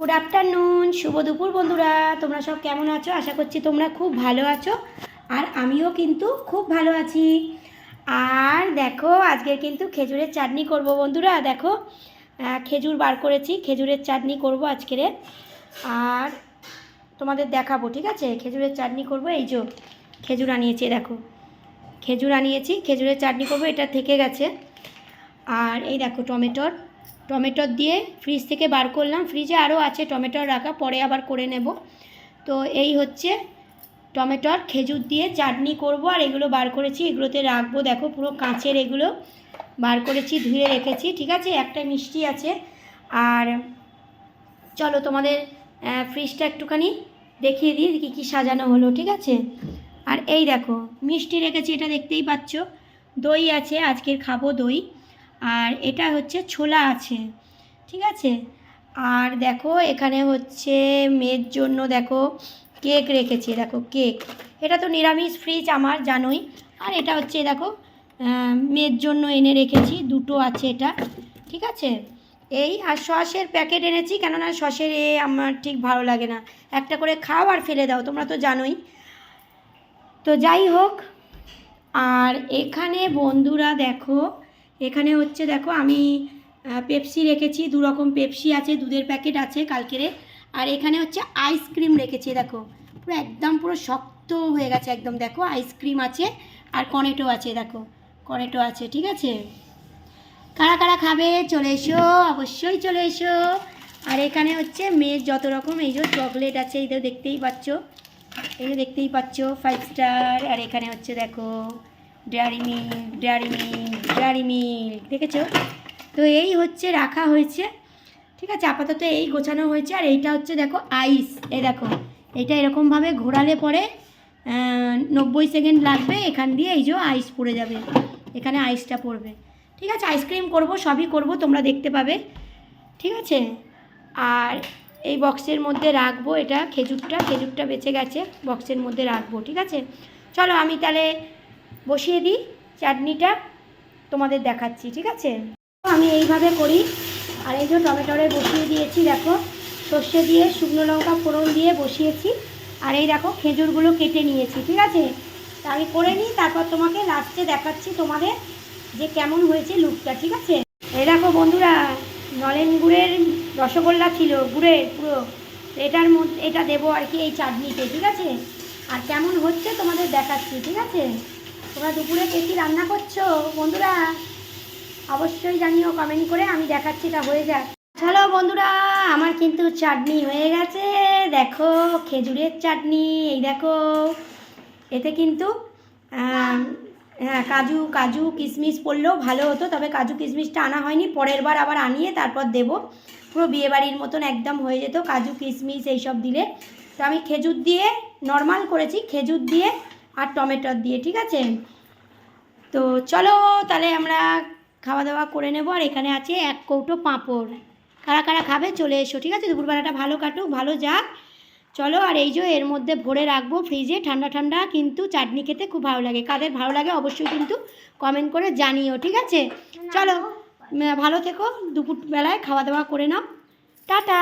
Good afternoon, শুভ দুপুর বন্ধুরা। তোমরা সব কেমন আছো? আশা করছি তোমরা খুব ভালো আছো, আর আমিও কিন্তু খুব ভালো আছি। আর দেখো, আজকে কিন্তু খেজুরের চাটনি করব বন্ধুরা। দেখো, খেজুর বার করেছি, খেজুরের চাটনি করব আজকেরে। আর তোমাদের দেখাবো, ঠিক আছে? খেজুরের চাটনি করব। এই যে খেজুর আনিয়েছি, দেখো খেজুর আনিয়েছি, খেজুরের চাটনি করব। এটা থেকে গেছে। আর এই দেখো টমেটোর দিয়ে ফ্রিজ থেকে বার করলাম, ফ্রিজে আরও আছে টমেটোর রাখা, পরে আবার করে নেব। তো এই হচ্ছে টমেটোর খেজুর দিয়ে চাটনি করব। আর এগুলো বার করেছি, এগুলোতে রাখবো। দেখো পুরো কাঁচের, এগুলো বার করেছি, ধুয়ে রেখেছি, ঠিক আছে? একটা মিষ্টি আছে। আর চলো তোমাদের ফ্রিজটা একটুখানি দেখিয়ে দিই কী কী সাজানো হলো, ঠিক আছে? আর এই দেখো মিষ্টি রেখেছি, এটা দেখতেই পাচ্ছ। দই আছে, আজকের খাবো দই। আর এটা হচ্ছে ছোলা আছে, ঠিক আছে? আর দেখো এখানে হচ্ছে মেয়ের জন্য দেখো কেক রেখেছি, দেখো কেক। এটা তো নিরামিষ ফ্রিজ আমার, জানোই। আর এটা হচ্ছে দেখো মেয়ের জন্য এনে রেখেছি, দুটো আছে এটা, ঠিক আছে? এই আর সসের প্যাকেট এনেছি, কেননা সসের আমার ঠিক ভালো লাগে না। একটা করে খাও আর ফেলে দাও, তোমরা তো জানোই। তো যাই হোক, আর এখানে বন্ধুরা দেখো, এখানে হচ্ছে দেখো আমি পেপসি রেখেছি, দু রকম পেপসি আছে, দুধের প্যাকেট আছে কালকেরে। আর এখানে হচ্ছে আইসক্রিম রেখেছি, দেখো পুরো একদম পুরো শক্ত হয়ে গেছে একদম। দেখো আইসক্রিম আছে, আর কর্নেটো আছে, দেখো কর্নেটো আছে, ঠিক আছে? কারা কারা খাবে চলে এসো, অবশ্যই চলে এসো। আর এখানে হচ্ছে মেয়ের যত রকম এই যে চকলেট আছে, এই তো দেখতেই পাচ্ছ, এই যে দেখতেই পাচ্ছ 5 স্টার। আর এখানে হচ্ছে দেখো ডেয়ারি মিল্ক, দেখেছো? তো এই হচ্ছে রাখা হয়েছে, ঠিক আছে? আপাতত এই গোছানো হয়েছে। আর এইটা হচ্ছে দেখো আইস, এই দেখো এইটা এরকমভাবে ঘোরালে পরে 90 সেকেন্ড লাগবে, এখান দিয়ে এই যে আইস পড়ে যাবে, এখানে আইসটা পড়বে, ঠিক আছে? আইসক্রিম করব, সবই করব, তোমরা দেখতে পাবে, ঠিক আছে? আর এই বক্সের মধ্যে রাখবো, এটা খেজুরটা বেঁচে গেছে, বক্সের মধ্যে রাখবো, ঠিক আছে? চলো আমি তাহলে বসিয়ে দিই চাটনিটা, তোমাদের দেখাচ্ছি, ঠিক আছে? আমি এইভাবে করি। আর এই যে টমেটোরে বসিয়ে দিয়েছি, দেখো সর্ষে দিয়ে শুকনো লঙ্কা ফোড়ন দিয়ে বসিয়েছি। আর এই দেখো খেজুরগুলো কেটে নিয়েছি, ঠিক আছে? তা আমি করে নিই, তারপর তোমাকে লাস্টে দেখাচ্ছি তোমাদের যে কেমন হয়েছে লুকটা, ঠিক আছে? এই দেখো বন্ধুরা, নলেন গুড়ের রসগোল্লা ছিল, গুড়ের পুরো। এটার মধ্যে এটা দেবো আর কি এই চাটনিতে, ঠিক আছে? আর কেমন হচ্ছে তোমাদের দেখাচ্ছি, ঠিক আছে? তোমরা দুপুরে কে কী রান্না করছো বন্ধুরা অবশ্যই জানিও কমেন্ট করে, আমি দেখাচ্ছি এটা হয়ে যাক। চলো বন্ধুরা, আমার কিন্তু চাটনি হয়ে গেছে, দেখো খেজুরের চাটনি। এই দেখো এতে কিন্তু হ্যাঁ কাজু কিশমিশ পড়লেও ভালো হতো, তবে কাজু কিশমিশটা আনা হয়নি, পরের বার আবার আনিয়ে তারপর দেব। পুরো বিয়েবাড়ির মতন একদম হয়ে যেত কাজু কিশমিশ এইসব দিলে। তো আমি খেজুর দিয়ে নর্মাল করেছি, খেজুর দিয়ে আর টমেটোর দিয়ে, ঠিক আছে? তো চলো তাহলে আমরা খাওয়া দাওয়া করে নেব। আর এখানে আছে 1 কৌটো পাঁপড়, কারা কারা খাবে চলে এসো, ঠিক আছে? দুপুরবেলাটা ভালো কাটুক, ভালো যাক। চলো, আর এই যে এর মধ্যে ভরে রাখবো ফ্রিজে, ঠান্ডা ঠান্ডা কিন্তু চাটনি খেতে খুব ভালো লাগে। কাদের ভালো লাগে অবশ্যই কিন্তু কমেন্ট করে জানিও, ঠিক আছে? চলো ভালো থেকো, দুপুরবেলায় খাওয়া দাওয়া করে নাও, টাটা।